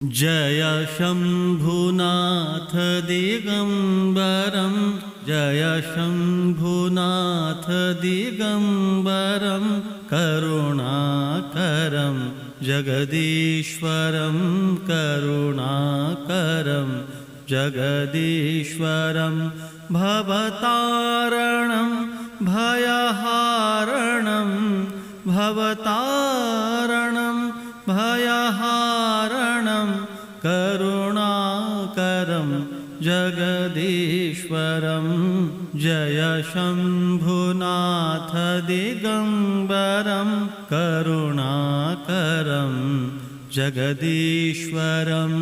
जय शम्भुनाथ दिगम्बरं जय शम्भुनाथ दिगम्बरं करुणाकरं जगदीश्वरं करुणाकरं जगदीश्वरं भवतारणं भयहारणं भवतारणं भयहारणं करुणाकरं जगदीश्वरं जय शम्भुनाथ दिगम्बरं करुणाकरं जगदीश्वरं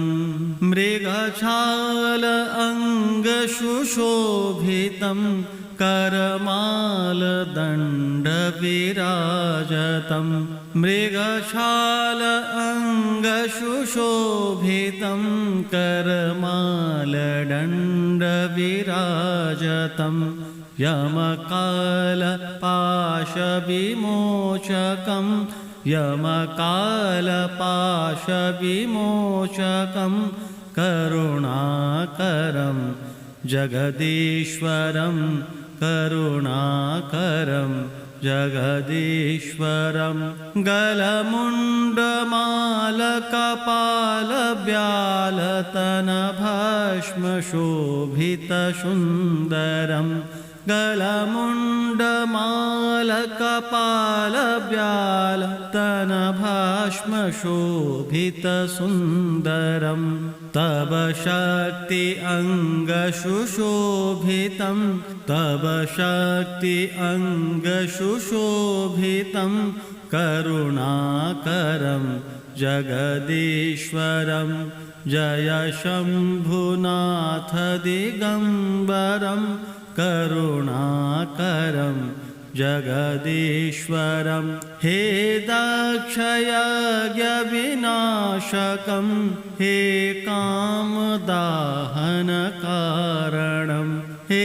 मृगछाल अङ्गसुशोभितं करमालदण्डविराजतं मृगछाल अङ्गसुशोभितं करमालदण्डविराजतं यमकालपाशविमोचकं यमकालपाशविमोचकं करुणाकरं जगदीश्वरं करुणाकरं जगदीश्वरं गलमुण्डमालकपालव्यालतनभस्मशोभितसुन्दरं गलमुण्डमालकपालव्यालतनभस्मशोभितसुन्दरं तव शक्ति अङ्गसुशोभितं तव शक्ति अङ्गसुशोभितं करुणाकरं जगदीश्वरं जय शम्भुनाथ दिगम्बरं करुणाकरं जगदीश्वरं हे दक्षयज्ञविनाशकं हे कामदाहनकारणं हे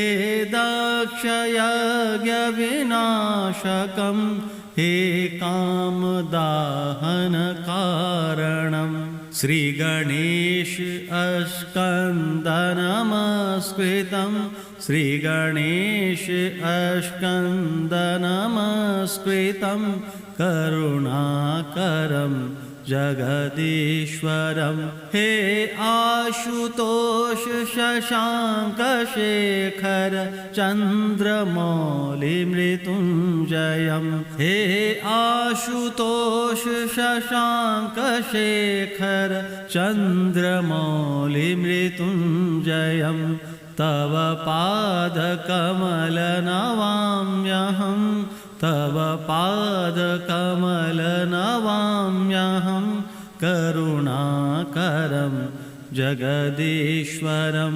दक्षयज्ञविनाशकं हे कामदाहनकारणं श्रीगणेश अस्कन्दनमस्कृतं श्रीगणेश अस्कन्दनमस्कृतं करुणाकरं जगदीश्वरं हे आशुतोष शशाङ्कशेखर चन्द्रमौलिमृत्युञ्जयं हे आशुतोष शशाङ्कशेखर चन्द्रमौलिमृत्युञ्जयं तव पादकमलनवाम्यहं तव पादकमलनवाम्यहं करुणाकरं जगदीश्वरं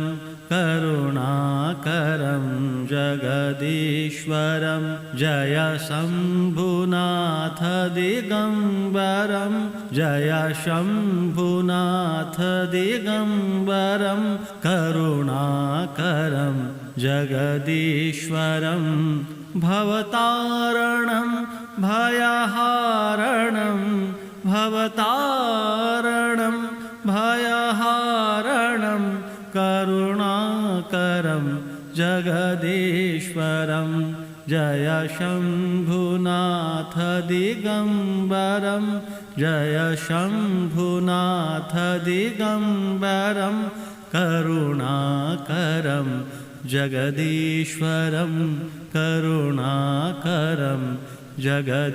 करुणाकरं जगदीश्वरं जय शम्भुनाथ दिगम्बरं जय शम्भुनाथ दिगम्बरं करुणाकरं जगदीश्वरं भवतारणं भयहारणं भवतारणं भयहारणं करुणाकरं जगदीश्वरं जय शम्भुनाथ दिगम्बरं जय शम्भुनाथ दिगम्बरं करुणाकरं जगदीश्वरं करुणाकरं जगदीश्वरम्।